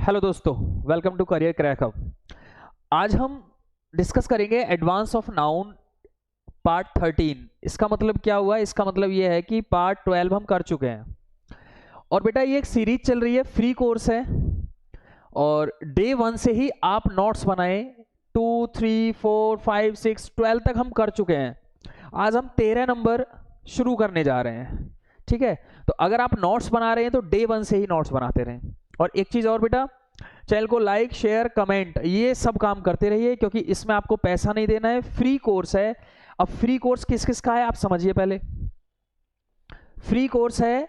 Hello दोस्तों, welcome to career crack hub. आज हम डिस्कस करेंगे एडवांस ऑफ नाउन पार्ट 13। इसका मतलब क्या हुआ? इसका मतलब ये है कि पार्ट 12 हम कर चुके हैं और बेटा ये एक सीरीज चल रही है, फ्री कोर्स है और डे 1 से ही आप नोट्स बनाएं। 2, 3, 4, 5, 6, 12 तक हम कर चुके हैं। आज हम 13 नंबर शुरू करने जा रहे हैं, ठीक है। तो अगर आप नोट्स बना रहे हैं तो डे 1 से ही नोट्स बनाते रहें। और एक चीज और बेटा, चैनल को लाइक, शेयर, कमेंट ये सब काम करते रहिए, क्योंकि इसमें आपको पैसा नहीं देना है, फ्री कोर्स है। अब फ्री कोर्स किस किस का है आप समझिए। पहले फ्री कोर्स है,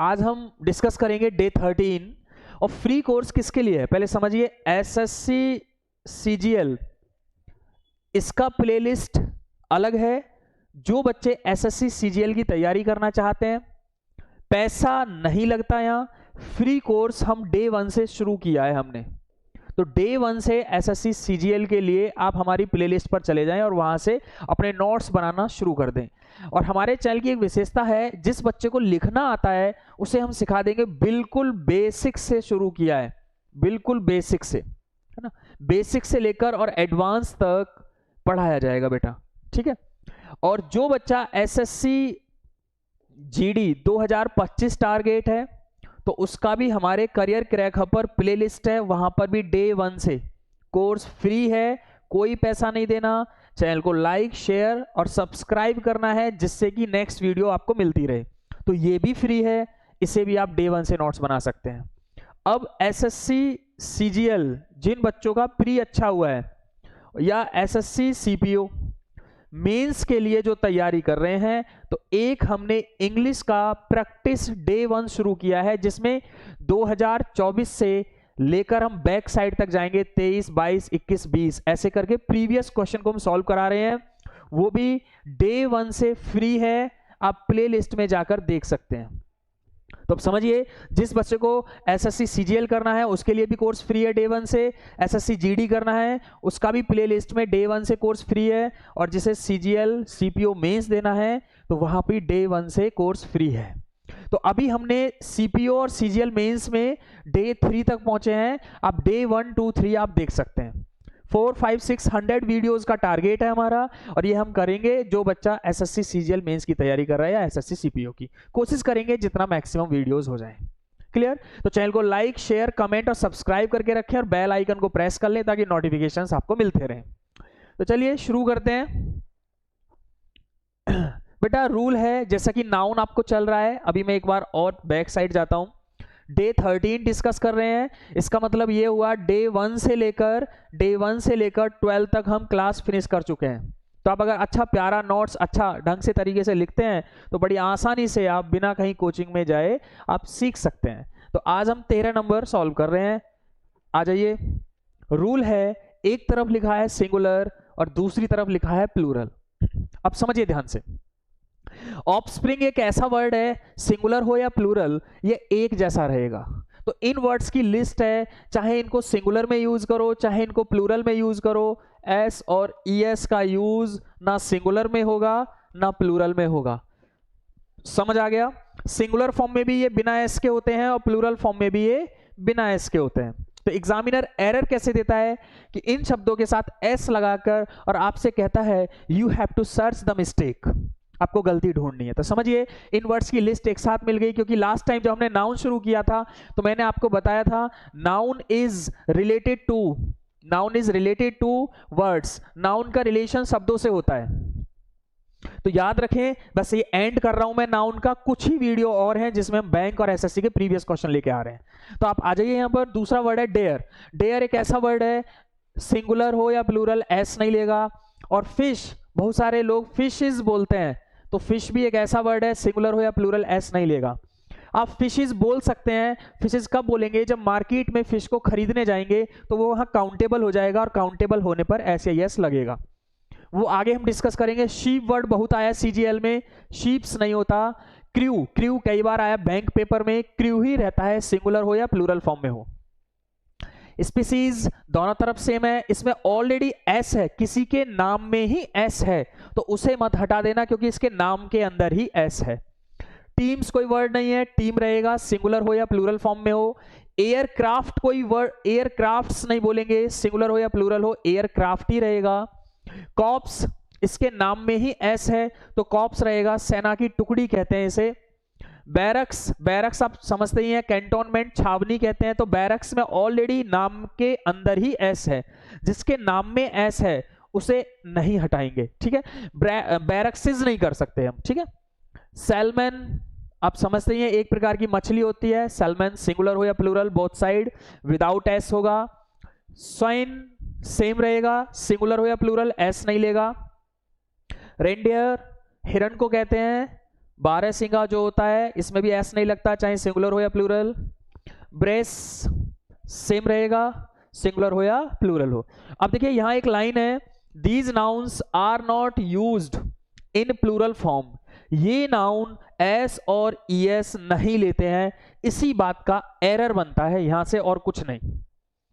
आज हम डिस्कस करेंगे डे 13। और फ्री कोर्स किसके लिए है पहले समझिए। एसएससी सीजीएल, इसका प्लेलिस्ट अलग है। जो बच्चे एसएससी सीजीएल की तैयारी करना चाहते हैं, पैसा नहीं लगता यहां, फ्री कोर्स हम डे 1 से शुरू किया है हमने। तो डे 1 से एसएससी सीजीएल के लिए आप हमारी प्लेलिस्ट पर चले जाएं और वहां से अपने नोट्स बनाना शुरू कर दें। और हमारे चैनल की एक विशेषता है, जिस बच्चे को लिखना आता है उसे हम सिखा देंगे। बिल्कुल बेसिक से शुरू किया है, बिल्कुल बेसिक से, है ना। बेसिक से लेकर और एडवांस तक पढ़ाया जाएगा बेटा, ठीक है। और जो बच्चा एसएससी जीडी 2025 टारगेट है तो उसका भी हमारे करियर क्रैक हब पर प्लेलिस्ट है, वहां पर भी डे 1 से कोर्स फ्री है, कोई पैसा नहीं देना। चैनल को लाइक, शेयर और सब्सक्राइब करना है, जिससे कि नेक्स्ट वीडियो आपको मिलती रहे। तो ये भी फ्री है, इसे भी आप डे 1 से नोट्स बना सकते हैं। अब एसएससी सीजीएल जिन बच्चों का प्री अच्छा हुआ है या एसएससी सीपीओ मेंस के लिए जो तैयारी कर रहे हैं, तो एक हमने इंग्लिश का प्रैक्टिस डे 1 शुरू किया है, जिसमें 2024 से लेकर हम बैक साइड तक जाएंगे। 23, 22, 21, 20 ऐसे करके प्रीवियस क्वेश्चन को हम सॉल्व करा रहे हैं। वो भी डे 1 से फ्री है, आप प्ले लिस्ट में जाकर देख सकते हैं। तो अब समझिए, जिस बच्चे को एसएससी सीजीएल करना है उसके लिए भी कोर्स फ्री है डे 1 से। एसएससी जीडी करना है उसका भी प्ले लिस्ट में डे 1 से कोर्स फ्री है। और जिसे सीजीएल सीपीओ मेंस देना है तो वहां भी डे 1 से कोर्स फ्री है। तो अभी हमने सीपीओ और सीजीएल मेंस में डे 3 तक पहुंचे हैं। आप डे 1, 2, 3 आप देख सकते हैं। 4, 5, 600 वीडियोस का टारगेट है हमारा, और ये हम करेंगे जो बच्चा एसएससी सीजीएल मेंस की तैयारी कर रहा है या एसएससी सीपीओ की। कोशिश करेंगे जितना मैक्सिमम वीडियोस हो जाए। क्लियर? तो चैनल को लाइक, शेयर, कमेंट और सब्सक्राइब करके रखें और बेल आइकन को प्रेस कर लें ताकि नोटिफिकेशंस आपको मिलते रहें। तो चलिए शुरू करते हैं। बेटा रूल है, जैसा कि नाउन आपको चल रहा है, अभी मैं एक बार और बैक साइड जाता हूं। डे 13 डिस्कस कर रहे हैं, इसका मतलब ये हुआ डे 1 से लेकर 12 तक हम क्लास फिनिश कर चुके हैं। तो आप अगर अच्छा प्यारा नोट्स अच्छा ढंग से तरीके से लिखते हैं तो बड़ी आसानी से आप बिना कहीं कोचिंग में जाए आप सीख सकते हैं। तो आज हम 13 नंबर सॉल्व कर रहे हैं। आ जाइए। रूल है, एक तरफ लिखा है सिंगुलर और दूसरी तरफ लिखा है प्लूरल। अब समझिए ध्यान से। ऑफस्प्रिंग एक ऐसा वर्ड है, सिंगुलर हो या प्लूरल, ये एक जैसा रहेगा। तो इन वर्ड्स की लिस्ट है, चाहे इनको सिंगुलर में यूज करो चाहे इनको प्लूरल में यूज करो। एस और ईएस का यूज ना सिंगुलर में होगा ना प्लूरल में होगा। समझ आ गया? सिंगुलर फॉर्म में भी ये बिना एस के होते हैं और प्लूरल फॉर्म में भी ये बिना एस के होते हैं। तो एग्जामिनर एरर कैसे देता है कि इन शब्दों के साथ एस लगाकर और आपसे कहता है you have to search the mistake, आपको गलती ढूंढनी है। तो समझिए, इन वर्ड्स की लिस्ट एक साथ मिल गई, क्योंकि लास्ट टाइम जब हमने नाउन शुरू किया था तो मैंने आपको बताया था noun is related to words. Noun का रिलेशन शब्दों से होता है। तो याद रखें, बस ये एंड कर रहा हूं मैं नाउन का। कुछ ही वीडियो और हैं जिसमें हम बैंक और एसएससी के प्रीवियस क्वेश्चन लेके आ रहे हैं। तो आप आ जाइए यहां पर। दूसरा वर्ड है डेयर। डेयर एक ऐसा वर्ड है, सिंगुलर हो या प्लूरल एस नहीं लेगा। और फिश, बहुत सारे लोग फिशेस बोलते हैं, तो फिश भी एक ऐसा वर्ड है, सिंगुलर हो या प्लूरल एस नहीं लेगा। आप फिशेस बोल सकते हैं। फिशेस कब बोलेंगे? जब मार्केट में फिश को खरीदने जाएंगे तो वो वहां काउंटेबल हो जाएगा और काउंटेबल होने पर एस या यस लगेगा। वो आगे हम डिस्कस करेंगे। शीप वर्ड बहुत आया सीजीएल में, शीप्स नहीं होता। क्रू, क्रू कई बार आया बैंक पेपर में, क्रू ही रहता है, सिंगुलर हो या प्लूरल फॉर्म में हो। स्पीसीज दोनों तरफ सेम है, इसमें ऑलरेडी एस है, किसी के नाम में ही एस है तो उसे मत हटा देना, क्योंकि इसके नाम के अंदर ही एस है। टीम्स कोई वर्ड नहीं है, टीम रहेगा सिंगुलर हो या प्लूरल फॉर्म में हो। एयरक्राफ्ट कोई वर्ड, एयरक्राफ्ट्स नहीं बोलेंगे, सिंगुलर हो या प्लूरल हो एयरक्राफ्ट ही रहेगा। कॉप्स, इसके नाम में ही एस है तो कॉप्स रहेगा, सेना की टुकड़ी कहते हैं इसे। बैरक्स, बैरक्स आप समझते ही हैं, कैंटोनमेंट छावनी कहते हैं, तो बैरक्स में ऑलरेडी नाम के अंदर ही एस है, जिसके नाम में एस है उसे नहीं हटाएंगे, ठीक है। बैरक्सिस नहीं कर सकते हम, ठीक है। सैल्मन आप समझते ही हैं, एक प्रकार की मछली होती है, सैल्मन सिंगुलर हो या plural both side, without S होगा। स्वाइन सेम रहेगा, सिंगुलर हो या प्लूरल एस नहीं लेगा। रेंडियर, हिरण को कहते हैं, 12 सिंगा जो होता है इसमें भी एस नहीं लगता, चाहे सिंगुलर हो या प्लूरल। ब्रेस सेम रहेगा, सिंगुलर हो या प्लूरल हो। अब देखिए यहां एक लाइन है, these nouns are not used in plural form, ये नाउन एस और ईएस नहीं लेते हैं, इसी बात का एरर बनता है यहां से और कुछ नहीं।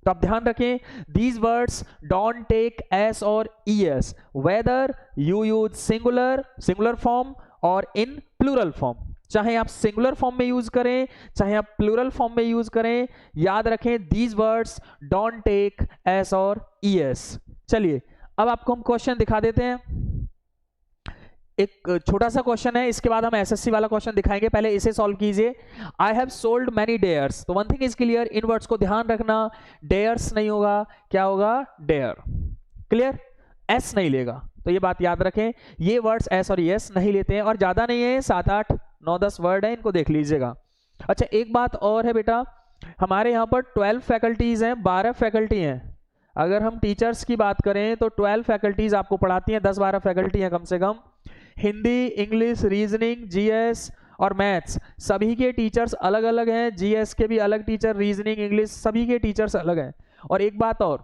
तो आप ध्यान रखें, these words don't take S और ES whether you use singular form और इन प्लूरल फॉर्म, चाहे आप सिंगुलर फॉर्म में यूज करें चाहे आप प्लूरल फॉर्म में यूज करें, याद रखें these words don't take S और ईएस। चलिए अब आपको हम क्वेश्चन दिखा देते हैं, एक छोटा सा क्वेश्चन है, इसके बाद हम एसएससी वाला क्वेश्चन दिखाएंगे, पहले इसे सॉल्व कीजिए। I have sold many dares, तो वन थिंग इज क्लियर, इन वर्ड्स को ध्यान रखना, डेयर्स नहीं होगा, क्या होगा डेयर, क्लियर, एस नहीं लेगा, तो ये बात याद रखें, ये वर्ड्स एस और एस नहीं लेते हैं, और ज्यादा नहीं है, 7 8 9 10 वर्ड है, इनको देख लीजिएगा। अच्छा एक बात और है बेटा, हमारे यहाँ पर 12 फैकल्टीज हैं, 12 फैकल्टी हैं, अगर हम टीचर्स की बात करें तो 12 फैकल्टीज आपको पढ़ाती हैं, 10-12 फैकल्टी हैं कम से कम। हिंदी, इंग्लिश, रीजनिंग, जीएस और मैथ्स सभी के टीचर्स अलग अलग हैं, जीएस के भी अलग टीचर, रीजनिंग, इंग्लिश सभी के टीचर्स अलग हैं। और एक बात और,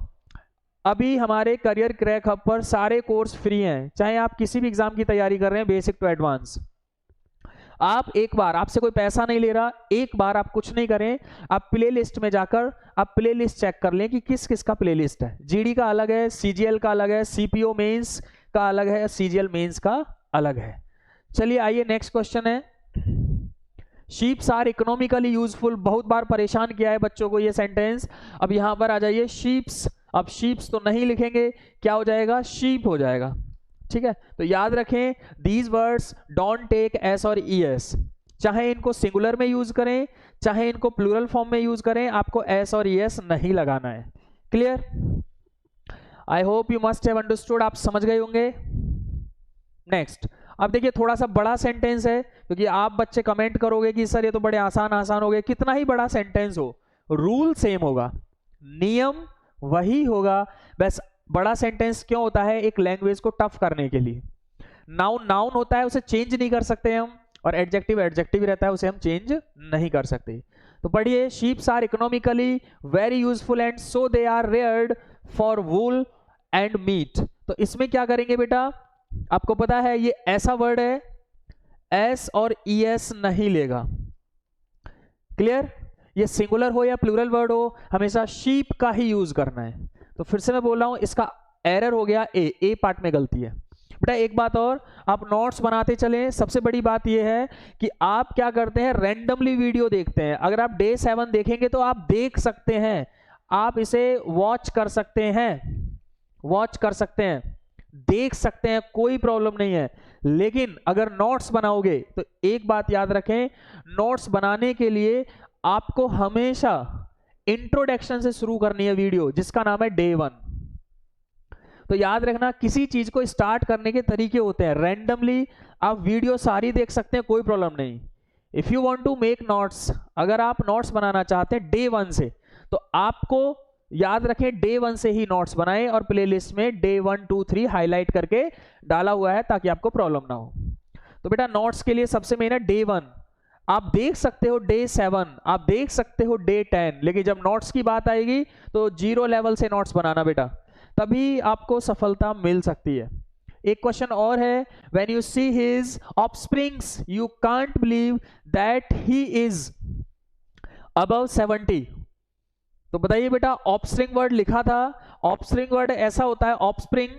अभी हमारे करियर क्रैक हब पर सारे कोर्स फ्री हैं, चाहे आप किसी भी एग्जाम की तैयारी कर रहे हैं, बेसिक टू एडवांस, आप एक बार, आपसे कोई पैसा नहीं ले रहा, एक बार आप कुछ नहीं करें, आप प्ले लिस्ट में जाकर आप प्ले लिस्ट चेक कर लें कि किस किस का प्ले लिस्ट है, जीडी का अलग है, सीजीएल का अलग है, सीपीओ मेंस का अलग है, सीजीएल मेंस का अलग है। चलिए आइए नेक्स्ट क्वेश्चन है, शीप्स आर इकोनॉमिकली यूजफुल, बहुत बार परेशान किया है बच्चों को ये सेंटेंस। अब यहां पर आ जाइए, शीप्स, अब शीप्स तो नहीं लिखेंगे, क्या हो जाएगा, शीप हो जाएगा, ठीक है। तो याद रखें these words don't take S और ईएस, चाहे इनको सिंगुलर में यूज करें चाहे इनको प्लूरल फॉर्म में यूज करें, आपको एस और ईएस नहीं लगाना है, clear. I hope you must have understood, आप समझ गए होंगे। नेक्स्ट, अब देखिए थोड़ा सा बड़ा सेंटेंस है, क्योंकि आप बच्चे कमेंट करोगे कि सर ये तो बड़े आसान आसान हो गए, कितना ही बड़ा सेंटेंस हो रूल सेम होगा, नियम वही होगा, बस बड़ा सेंटेंस क्यों होता है, एक लैंग्वेज को टफ करने के लिए। नाउन नाउन होता है, उसे चेंज नहीं कर सकते हम, और एडजेक्टिव एडजेक्टिव रहता है, उसे हम चेंज नहीं कर सकते। तो पढ़िए, sheeps are economically very useful and so they are reared for wool and meat. तो इसमें क्या करेंगे बेटा, आपको पता है ये ऐसा वर्ड है, एस और ईएस नहीं लेगा, क्लियर। ये सिंगुलर हो या प्लूरल वर्ड हो, हमेशा शीप का ही यूज करना है। तो फिर से मैं बोल रहा हूं, इसका एरर हो गया, ए पार्ट में गलती है बेटा। एक बात और, आप नोट्स बनाते चलें, सबसे बड़ी बात यह है कि आप क्या करते हैं, रैंडमली वीडियो देखते हैं। अगर आप डे 7 देखेंगे तो आप देख सकते हैं, आप इसे वॉच कर सकते हैं, वॉच कर सकते हैं, देख सकते हैं, कोई प्रॉब्लम नहीं है। लेकिन अगर नोट्स बनाओगे तो एक बात याद रखें, नोट्स बनाने के लिए आपको हमेशा इंट्रोडक्शन से शुरू करनी है वीडियो, जिसका नाम है डे 1। तो याद रखना, किसी चीज को स्टार्ट करने के तरीके होते हैं, रैंडमली आप वीडियो सारी देख सकते हैं, कोई प्रॉब्लम नहीं। If you want to make notes, अगर आप नोट्स बनाना चाहते हैं डे 1 से, तो आपको याद रखें डे 1 से ही नोट्स बनाएं, और प्लेलिस्ट में डे 1 2 3 हाईलाइट करके डाला हुआ है, ताकि आपको प्रॉब्लम ना हो। तो बेटा नोट्स के लिए सबसे मेन है डे 1, आप देख सकते हो डे 7, आप देख सकते हो डे 10, लेकिन जब नोट्स की बात आएगी तो 0 लेवल से नोट्स बनाना बेटा, तभी आपको सफलता मिल सकती है। एक क्वेश्चन और है, when you see his offsprings you can't believe that he is above 70। तो बताइए बेटा, ऑफस्प्रिंग वर्ड लिखा था, ऑफस्प्रिंग वर्ड ऐसा होता है, ऑफस्प्रिंग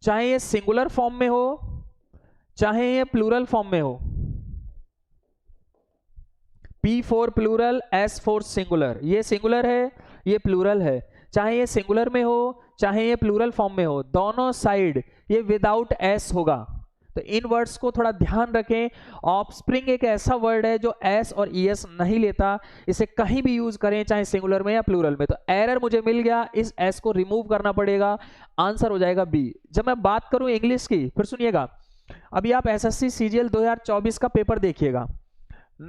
चाहे ये सिंगुलर फॉर्म में हो चाहे ये प्लूरल फॉर्म में हो, P for plural, S for singular. ये सिंगुलर है, ये प्लूरल है, चाहे ये सिंगुलर में हो चाहे ये प्लूरल फॉर्म में हो, दोनों साइड ये विदाउट S होगा। तो इन वर्ड्स को थोड़ा ध्यान रखें। ऑफस्प्रिंग एक ऐसा वर्ड है जो S और ES नहीं लेता, इसे कहीं भी यूज करें चाहे सिंगुलर में या प्लूरल में। तो एरर मुझे मिल गया, इस S को रिमूव करना पड़ेगा, आंसर हो जाएगा B। जब मैं बात करूं इंग्लिश की, फिर सुनिएगा, अभी आप SSC CGL 2024 का पेपर देखिएगा,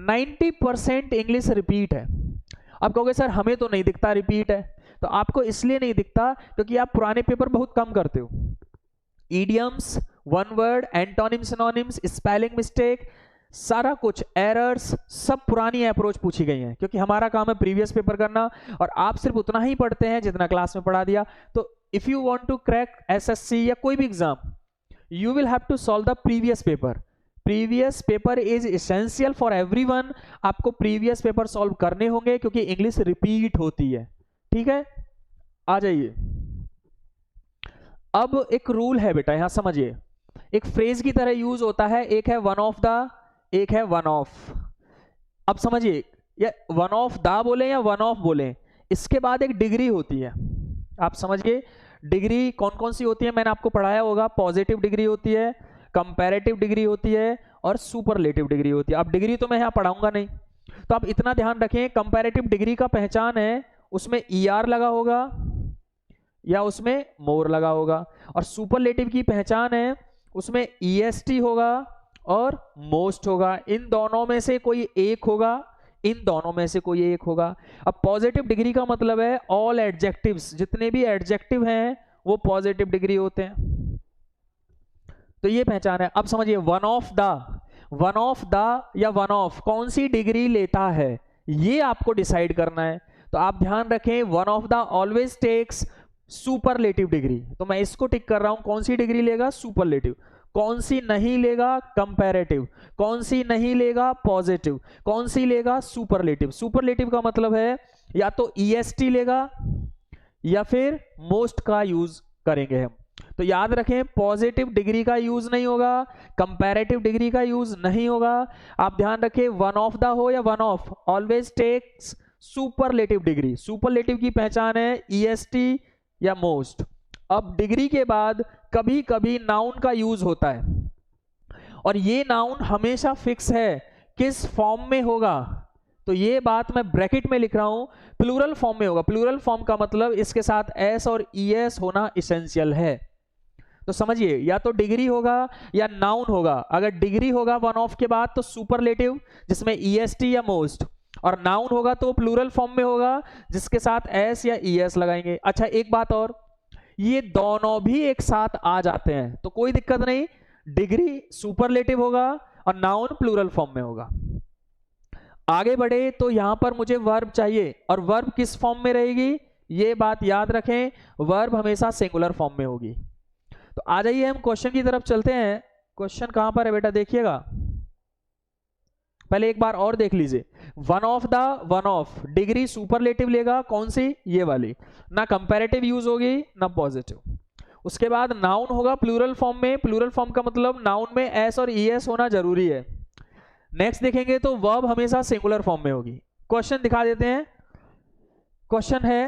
90% इंग्लिश रिपीट है। आप कहोगे सर हमें तो नहीं दिखता रिपीट है, तो आपको इसलिए नहीं दिखता क्योंकि आप पुराने पेपर बहुत कम करते हो। Idioms, one word, antonym, synonyms, spelling mistake, सारा कुछ एरर्स, सब पुरानी अप्रोच पूछी गई है, क्योंकि हमारा काम है प्रीवियस पेपर करना और आप सिर्फ उतना ही पढ़ते हैं जितना क्लास में पढ़ा दिया। तो if you want to crack SSC या कोई भी exam, you will have to solve the previous paper. Previous paper is essential for everyone. आपको previous paper solve करने होंगे क्योंकि इंग्लिश रिपीट होती है। ठीक है, आ जाइए। अब एक रूल है बेटा, यहां समझिए, एक फ्रेज की तरह यूज होता है, एक है वन ऑफ द, एक है वन ऑफ। अब समझिए, या वन ऑफ द बोले या वन ऑफ बोले, इसके बाद एक डिग्री होती है। आप समझिए डिग्री कौन कौन सी होती है, मैंने आपको पढ़ाया होगा। पॉजिटिव डिग्री होती है, कंपैरेटिव डिग्री होती है और सुपरलेटिव डिग्री होती है। अब डिग्री तो मैं यहाँ पढ़ाऊंगा नहीं, तो आप इतना ध्यान रखें, कंपैरेटिव डिग्री का पहचान है उसमें ER लगा होगा या उसमें मोर लगा होगा, और सुपरलेटिव की पहचान है उसमें EST होगा और मोस्ट होगा। इन दोनों में से कोई एक होगा, इन दोनों में से कोई एक होगा। अब पॉजिटिव डिग्री का मतलब है ऑल एडजेक्टिव्स, जितने भी एडजेक्टिव हैं वो पॉजिटिव डिग्री होते हैं। तो ये पहचान है। अब समझिए वन ऑफ द या वन ऑफ कौन सी डिग्री लेता है, ये आपको डिसाइड करना है। तो आप ध्यान रखें, one of the always takes superlative degree. तो मैं इसको टिक कर रहा हूं, कौन सी डिग्री लेगा, सुपरलेटिव। कौन सी नहीं लेगा, कंपैरेटिव। कौन सी नहीं लेगा, पॉजिटिव। कौन सी लेगा, सुपरलेटिव। सुपरलेटिव का मतलब है या तो EST लेगा या फिर मोस्ट का यूज करेंगे हम। तो याद रखें, पॉजिटिव डिग्री का यूज नहीं होगा, कंपैरेटिव डिग्री का यूज नहीं होगा। आप ध्यान रखें, वन ऑफ द हो या one of, always takes superlative degree. Superlative की पहचान है EST या मोस्ट। अब डिग्री के बाद कभी कभी नाउन का यूज होता है, और ये नाउन हमेशा फिक्स है, किस फॉर्म में होगा। तो ये बात मैं ब्रैकेट में लिख रहा हूं, प्लूरल फॉर्म में होगा। प्लूरल फॉर्म का मतलब इसके साथ S और ES होना इसेंशियल है। तो समझिए, या तो डिग्री होगा या नाउन होगा। अगर डिग्री होगा वन ऑफ के बाद तो सुपरलेटिव जिसमें EST या मोस्ट, और नाउन होगा तो प्लूरल फॉर्म में होगा जिसके साथ S या ES लगाएंगे। अच्छा एक बात और, ये दोनों भी एक साथ आ जाते हैं तो कोई दिक्कत नहीं, डिग्री सुपरलेटिव होगा और नाउन प्लूरल फॉर्म में होगा। आगे बढ़े तो यहां पर मुझे वर्ब चाहिए, और वर्ब किस फॉर्म में रहेगी, ये बात याद रखें, वर्ब हमेशा सिंगुलर फॉर्म में होगी। तो आ जाइए हम क्वेश्चन की तरफ चलते हैं। क्वेश्चन कहां पर है बेटा, देखिएगा, पहले एक बार और देख लीजिए। One of the, one of, degree superlative लेगा, कौन सी, ये वाली, ना कंपैरेटिव यूज होगी ना पॉजिटिव। उसके बाद नाउन होगा प्लूरल फॉर्म में। प्लूरल फॉर्म का मतलब नाउन में S और ES होना जरूरी है। नेक्स्ट देखेंगे तो वर्ब हमेशा सिंगुलर फॉर्म में होगी। क्वेश्चन दिखा देते हैं। क्वेश्चन है,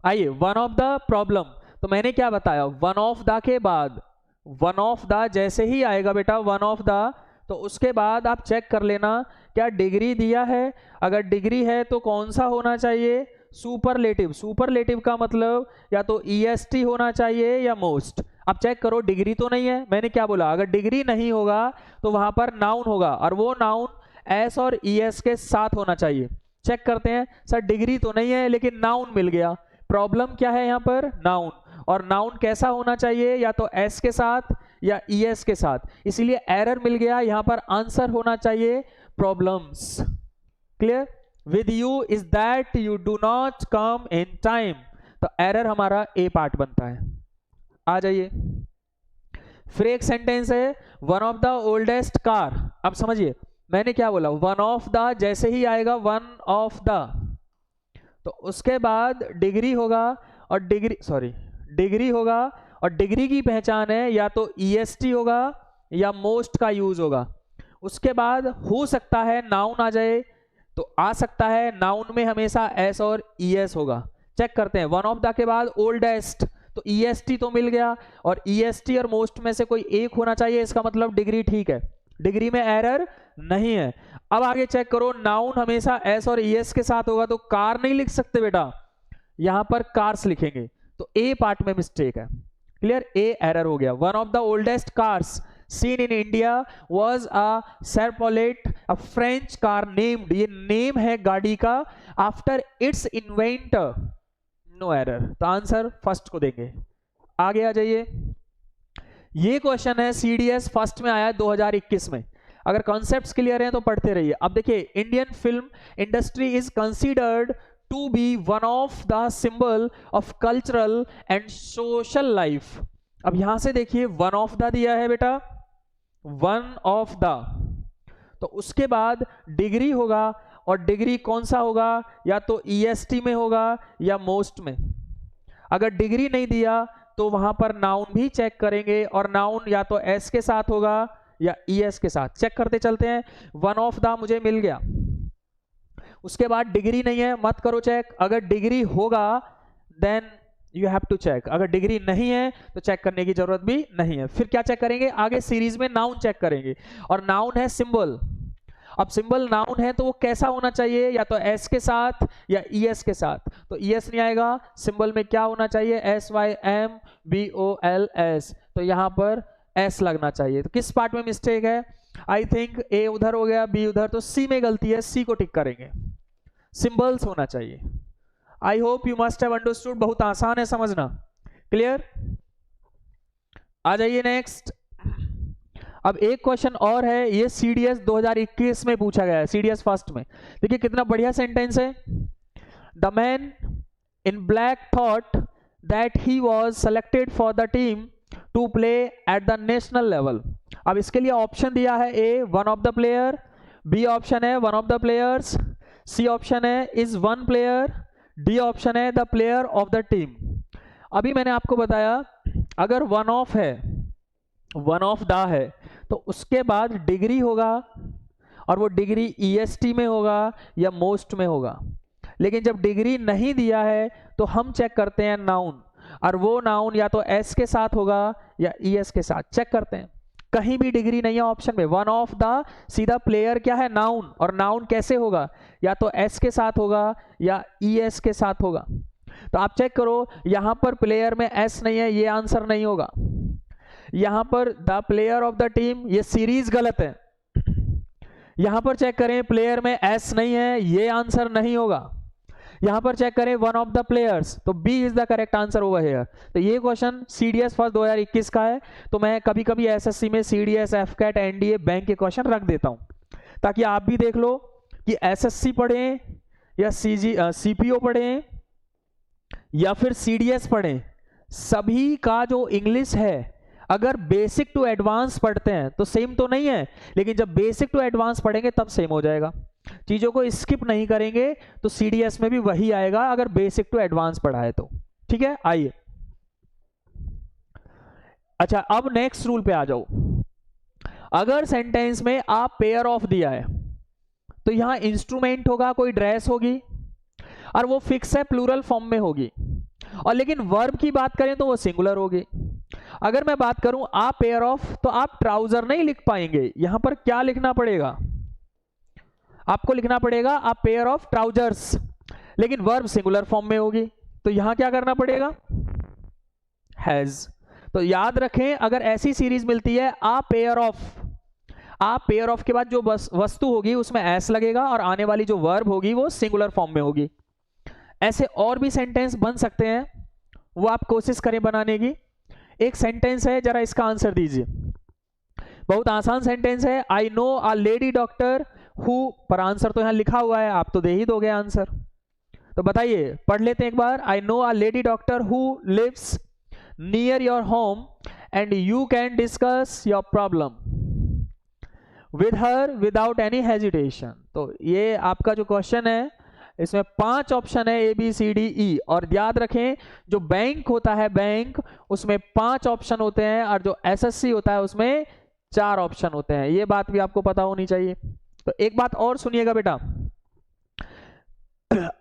आइए, वन ऑफ द प्रॉब्लम। तो मैंने क्या बताया, वन ऑफ द के बाद, वन ऑफ द जैसे ही आएगा बेटा वन ऑफ द, तो उसके बाद आप चेक कर लेना क्या डिग्री दिया है। अगर डिग्री है तो कौन सा होना चाहिए, सुपरलेटिव। सुपरलेटिव का मतलब या तो EST होना चाहिए या मोस्ट। अब चेक करो, डिग्री तो नहीं है, मैंने क्या बोला, अगर डिग्री नहीं होगा तो वहां पर नाउन होगा, और वो नाउन S और ES के साथ होना चाहिए। चेक करते हैं, सर डिग्री तो नहीं है लेकिन नाउन मिल गया। प्रॉब्लम क्या है यहाँ पर, नाउन, और नाउन कैसा होना चाहिए, या तो S के साथ या ES के साथ, इसलिए एरर मिल गया। यहाँ पर आंसर होना चाहिए problems. Clear, with you is that you do not come in time. तो एरर हमारा A पार्ट बनता है। आ जाइए, फिर एक सेंटेंस है, one of the oldest car. अब समझिए मैंने क्या बोला, वन ऑफ द जैसे ही आएगा वन ऑफ द, तो उसके बाद डिग्री होगा, और डिग्री होगा, और डिग्री की पहचान है या तो EST होगा या मोस्ट का यूज होगा। उसके बाद हो सकता है नाउन आ जाए, तो आ सकता है नाउन में हमेशा एस और ईएस होगा। चेक करते हैं, वन ऑफ द के बाद ओल्डेस्ट, तो ईएसटी तो मिल गया, और ईएसटी और मोस्ट में से कोई एक होना चाहिए, इसका मतलब डिग्री ठीक है, डिग्री में एरर नहीं है। अब आगे चेक करो, नाउन हमेशा एस और ईएस के साथ होगा, तो कार नहीं लिख सकते बेटा, यहां पर कार्स लिखेंगे, तो ए पार्ट में मिस्टेक है। क्लियर, ए एरर हो गया। One of the oldest cars seen in India was a Chevrolet, a French car named, ये नेम है गाड़ी का, after its inventor, no error, तो आंसर फर्स्ट को देंगे। आगे आ जाइए, ये क्वेश्चन है सीडीएस फर्स्ट में आया 2021 में। अगर कॉन्सेप्ट्स क्लियर हैं तो पढ़ते रहिए। अब देखिए, Indian film industry is considered to be one of the symbol of cultural and social life. अब यहां से देखिए, वन ऑफ द दिया है बेटा, वन ऑफ द, तो उसके बाद डिग्री होगा, और डिग्री कौन सा होगा, या तो ईएसटी में होगा या मोस्ट में। अगर डिग्री नहीं दिया तो वहां पर नाउन भी चेक करेंगे, और नाउन या तो एस के साथ होगा या ईएस के साथ। चेक करते चलते हैं, वन ऑफ द मुझे मिल गया, उसके बाद डिग्री नहीं है, मत करो चेक। अगर डिग्री होगा then you have to check, अगर डिग्री नहीं है तो चेक करने की जरूरत भी नहीं है। फिर क्या चेक करेंगे, आगे सीरीज में नाउन चेक करेंगे, और नाउन है सिंबल। अब सिंबल नाउन है तो वो कैसा होना चाहिए, या तो एस के साथ या ईएस के साथ, तो ईएस नहीं आएगा, सिंबल में क्या होना चाहिए, SYMBOLS, तो यहां पर एस लगना चाहिए। तो किस पार्ट में मिस्टेक है, आई थिंक ए उधर हो गया, बी उधर, तो सी में गलती है, सी को टिक करेंगे, सिंबल्स होना चाहिए। I hope you must have understood, बहुत आसान है समझना। क्लियर, आ जाइए नेक्स्ट। अब एक क्वेश्चन और है, ये सीडीएस 2021 में पूछा गया है, सीडीएस फर्स्ट में। देखिए कितना बढ़िया सेंटेंस है, the man in black thought that he was selected for the team to play at the national level. अब इसके लिए ऑप्शन दिया है, A one of the player, B option है one of the players, C option है is one player, D option है the player of the team. अभी मैंने आपको बताया, अगर वन ऑफ है, वन ऑफ द है, तो उसके बाद डिग्री होगा, और वो डिग्री ईएसटी में होगा या मोस्ट में होगा। लेकिन जब डिग्री नहीं दिया है तो हम चेक करते हैं नाउन, और वो नाउन या तो एस के साथ होगा या ईएस के साथ। चेक करते हैं, कहीं भी डिग्री नहीं है ऑप्शन में, वन ऑफ द, सीधा प्लेयर क्या है नाउन, और नाउन कैसे होगा, या तो एस के साथ होगा या ईएस के साथ होगा। तो आप चेक करो, यहां पर प्लेयर में एस नहीं है, ये आंसर नहीं होगा। यहां पर the player of the team, ये सीरीज गलत है। यहां पर चेक करें, प्लेयर में एस नहीं है, ये आंसर नहीं होगा। यहां पर चेक करें वन ऑफ द प्लेयर्स, तो B is the correct answer over here. तो ये क्वेश्चन सीडीएस फर्स्ट 2021 का है, तो मैं कभी कभी एसएससी में सीडीएस, एफकैट, एनडीए, बैंक के क्वेश्चन रख देता हूं, ताकि आप भी देख लो कि एसएससी पढ़ें या सीपीओ पढ़ें या फिर सीडीएस पढ़ें, सभी का जो इंग्लिश है, अगर बेसिक टू एडवांस पढ़ते हैं तो सेम तो नहीं है, लेकिन जब बेसिक टू एडवांस पढ़ेंगे तब सेम हो जाएगा। चीजों को स्किप नहीं करेंगे तो सीडीएस में भी वही आएगा, अगर बेसिक टू एडवांस पढ़ा है तो। ठीक है, आइए। अच्छा, अब नेक्स्ट रूल पे आ जाओ। अगर सेंटेंस में आप पेयर ऑफ दिया है तो यहां इंस्ट्रूमेंट होगा, कोई ड्रेस होगी, और वो फिक्स है, प्लूरल फॉर्म में होगी, और लेकिन वर्ब की बात करें तो वो सिंगुलर होगी। अगर मैं बात करूं आ पेयर ऑफ, तो आप ट्राउजर नहीं लिख पाएंगे, यहां पर क्या लिखना पड़ेगा, आपको लिखना पड़ेगा आ पेयर ऑफ ट्राउजर्स, लेकिन वर्ब सिंगुलर फॉर्म में होगी, तो यहां क्या करना पड़ेगा, हैज। तो याद रखें, अगर ऐसी सीरीज मिलती है आ पेयर ऑफ के बाद जो वस्तु होगी उसमें एस लगेगा, और आने वाली जो वर्ब होगी वो सिंगुलर फॉर्म में होगी। ऐसे और भी सेंटेंस बन सकते हैं, वो आप कोशिश करें बनाने की। एक सेंटेंस है, जरा इसका आंसर दीजिए, बहुत आसान सेंटेंस है, आई know a lady doctor who, पर आंसर तो यहां लिखा हुआ है, आप तो दे ही दोगे आंसर। तो बताइए, पढ़ लेते हैं एक बार। I know a lady doctor who lives near your home and you can discuss your problem with her without any hesitation. तो ये आपका जो क्वेश्चन है, इसमें 5 ऑप्शन है, A B C D E, और याद रखें जो बैंक होता है बैंक, उसमें 5 ऑप्शन होते हैं, और जो एसएससी होता है उसमें 4 ऑप्शन होते हैं, ये बात भी आपको पता होनी चाहिए। तो एक बात और सुनिएगा बेटा,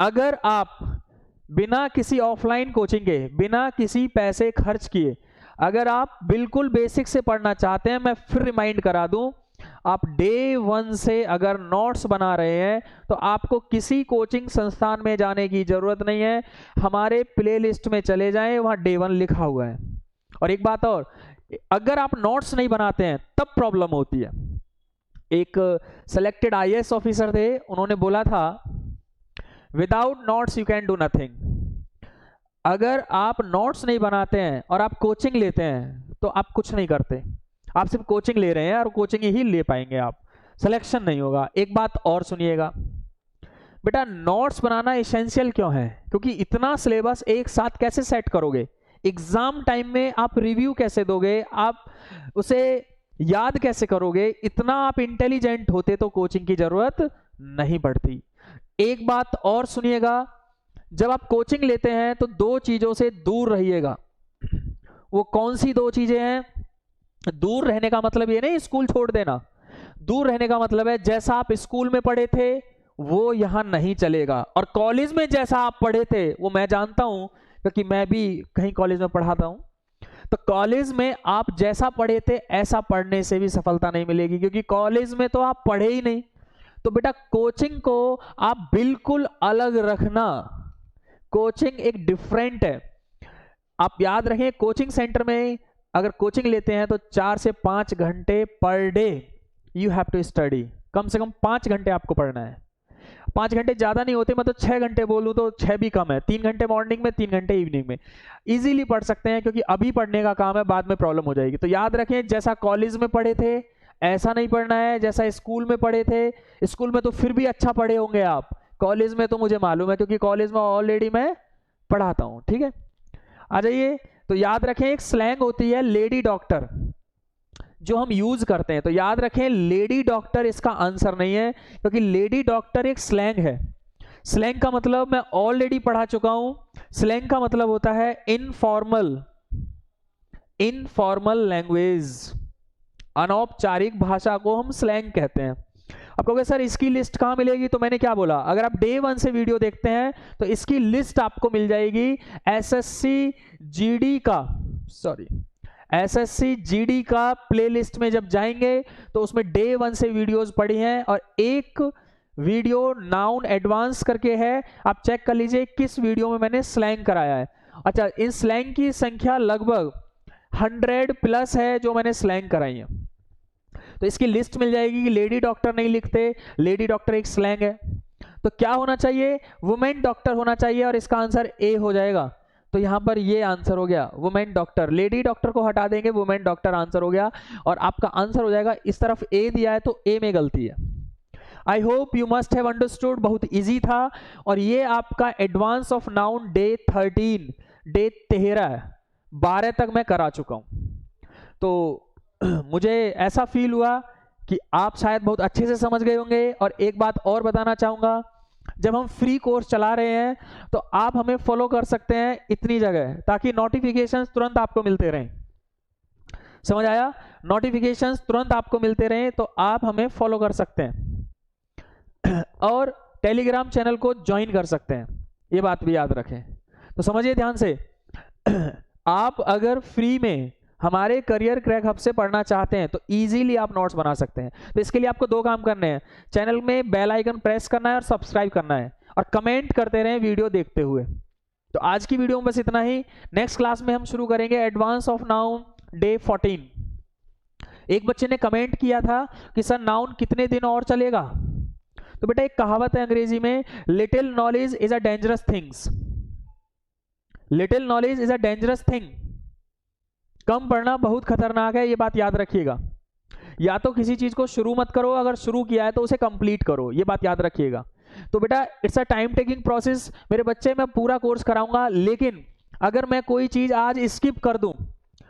अगर आप बिना किसी ऑफलाइन कोचिंग के, बिना किसी पैसे खर्च किए, अगर आप बिल्कुल बेसिक से पढ़ना चाहते हैं, मैं फिर रिमाइंड करा दूं, आप डे 1 से अगर नोट्स बना रहे हैं तो आपको किसी कोचिंग संस्थान में जाने की जरूरत नहीं है। हमारे प्लेलिस्ट में चले जाएं, वहां डे 1 लिखा हुआ है। और एक बात और, अगर आप नोट्स नहीं बनाते हैं तब प्रॉब्लम होती है। एक सेलेक्टेड आईएएस ऑफिसर थे, उन्होंने बोला था without notes you can do nothing. अगर आप नोट्स नहीं बनाते हैं और आप कोचिंग लेते हैं तो आप कुछ नहीं करते, आप सिर्फ कोचिंग ले रहे हैं और कोचिंग ही ले पाएंगे, आप सिलेक्शन नहीं होगा। एक बात और सुनिएगा बेटा, नोट्स बनाना एसेंशियल क्यों है? क्योंकि इतना सिलेबस एक साथ कैसे सेट करोगे, एग्जाम टाइम में आप रिव्यू कैसे दोगे, आप उसे याद कैसे करोगे? इतना आप इंटेलिजेंट होते तो कोचिंग की जरूरत नहीं पड़ती। एक बात और सुनिएगा, जब आप कोचिंग लेते हैं तो 2 चीजों से दूर रहिएगा। वो कौन सी 2 चीजें हैं? दूर रहने का मतलब ये नहीं स्कूल छोड़ देना, दूर रहने का मतलब है जैसा आप स्कूल में पढ़े थे वो यहां नहीं चलेगा, और कॉलेज में जैसा आप पढ़े थे वो मैं जानता हूं क्योंकि मैं भी कहीं कॉलेज में पढ़ाता हूं। तो कॉलेज में आप जैसा पढ़े थे ऐसा पढ़ने से भी सफलता नहीं मिलेगी, क्योंकि कॉलेज में तो आप पढ़े ही नहीं। तो बेटा कोचिंग को आप बिल्कुल अलग रखना, कोचिंग एक डिफरेंट है। आप याद रखें, कोचिंग सेंटर में अगर कोचिंग लेते हैं तो 4 से 5 घंटे per day you have to study. कम से कम 5 घंटे आपको पढ़ना है। 5 घंटे ज्यादा नहीं होते, मैं तो 6 घंटे बोलूं तो 6 भी कम है। 3 घंटे मॉर्निंग में, 3 घंटे इवनिंग में इजीली पढ़ सकते हैं, क्योंकि अभी पढ़ने का काम है, बाद में प्रॉब्लम हो जाएगी। तो याद रखें, जैसा कॉलेज में पढ़े थे ऐसा नहीं पढ़ना है, जैसा स्कूल में पढ़े थे। स्कूल में तो फिर भी अच्छा पढ़े होंगे आप, कॉलेज में तो मुझे मालूम है क्योंकि कॉलेज में ऑलरेडी मैं पढ़ाता हूं। ठीक है, आ जाइए। तो याद रखें, एक स्लैंग होती है लेडी डॉक्टर जो हम यूज करते हैं, तो याद रखें लेडी डॉक्टर इसका आंसर नहीं है, क्योंकि लेडी डॉक्टर एक स्लैंग है। स्लैंग का मतलब मैं ऑलरेडी पढ़ा चुका हूं। स्लैंग का मतलब होता है इनफॉर्मल लैंग्वेज, अनौपचारिक भाषा को हम स्लैंग कहते हैं। अब कहोगे सर इसकी लिस्ट कहां मिलेगी? तो मैंने क्या बोला, अगर आप डे 1 से वीडियो देखते हैं तो इसकी लिस्ट आपको मिल जाएगी एसएससी जीडी का प्लेलिस्ट में। जब जाएंगे तो उसमें डे 1 से वीडियोस पड़ी हैं, और एक वीडियो नाउन एडवांस करके है, आप चेक कर लीजिए किस वीडियो में मैंने स्लैंग कराया है। अच्छा, इन स्लैंग की संख्या लगभग 100 प्लस है जो मैंने स्लैंग कराई है। तो इसकी लिस्ट मिल जाएगी कि लेडी डॉक्टर नहीं लिखते, लेडी डॉक्टर एक स्लैंग है। तो क्या होना चाहिए? वुमेन डॉक्टर होना चाहिए, और इसका आंसर ए हो जाएगा। तो यहां पर ये आंसर हो गया वुमेन डॉक्टर। लेडी डॉक्टर को हटा देंगे, वुमेन डॉक्टर आंसर हो गया, और आपका आंसर हो जाएगा। इस तरफ ए दिया है तो ए में गलती है। I hope you must have understood, बहुत इजी था। और ये आपका advance of noun day 13, day 13, 12 तक मैं करा चुका हूं। तो मुझे ऐसा फील हुआ कि आप शायद बहुत अच्छे से समझ गए होंगे। और एक बात और बताना चाहूंगा, जब हम फ्री कोर्स चला रहे हैं तो आप हमें फॉलो कर सकते हैं इतनी जगह, ताकि नोटिफिकेशंस तुरंत आपको मिलते रहें। समझ आया? नोटिफिकेशंस तुरंत आपको मिलते रहें तो आप हमें फॉलो कर सकते हैं, और टेलीग्राम चैनल को ज्वाइन कर सकते हैं, ये बात भी याद रखें। तो समझिए ध्यान से, आप अगर फ्री में हमारे करियर क्रैक हब से पढ़ना चाहते हैं तो इजीली आप नोट्स बना सकते हैं। तो इसके लिए आपको 2 काम करने हैं, चैनल में बेल आइकन प्रेस करना है और सब्सक्राइब करना है, और कमेंट करते रहें वीडियो देखते हुए। तो आज की वीडियो में बस इतना ही। नेक्स्ट क्लास में हम शुरू करेंगे एडवांस ऑफ नाउन डे 14। एक बच्चे ने कमेंट किया था कि सर नाउन कितने दिन और चलेगा? तो बेटा एक कहावत है अंग्रेजी में, little knowledge is a dangerous things. Little knowledge is a dangerous thing. कम पढ़ना बहुत खतरनाक है, ये बात याद रखिएगा। या तो किसी चीज को शुरू मत करो, अगर शुरू किया है तो उसे कंप्लीट करो, ये बात याद रखिएगा। तो बेटा it's a time taking process. मेरे बच्चे मैं पूरा कोर्स कराऊंगा, लेकिन अगर मैं कोई चीज आज स्किप कर दूं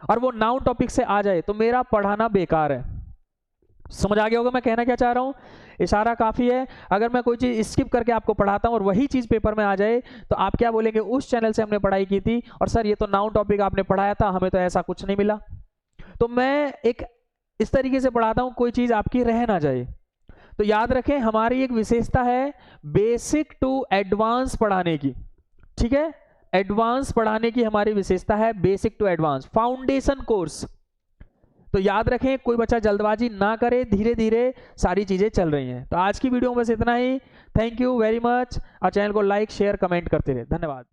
और वो नाउन टॉपिक से आ जाए तो मेरा पढ़ाना बेकार है। समझ आ गया होगा मैं कहना क्या चाह रहा हूं? इशारा काफी है। अगर मैं कोई चीज स्किप करके आपको पढ़ाता हूं और वही चीज पेपर में आ जाए तो आप क्या बोलेंगे, उस चैनल से हमने पढ़ाई की थी और सर ये तो नाउन टॉपिक आपने पढ़ाया था, हमें तो ऐसा कुछ नहीं मिला। तो मैं एक इस तरीके से पढ़ाता हूं कोई चीज आपकी रह ना जाए। तो याद रखें हमारी एक विशेषता है बेसिक टू एडवांस पढ़ाने की, ठीक है, एडवांस पढ़ाने की हमारी विशेषता है, basic to advance foundation course. तो याद रखें कोई बच्चा जल्दबाजी ना करे, धीरे धीरे सारी चीजें चल रही हैं। तो आज की वीडियो में बस इतना ही। थैंक यू वेरी मच और चैनल को लाइक शेयर कमेंट करते रहे। धन्यवाद।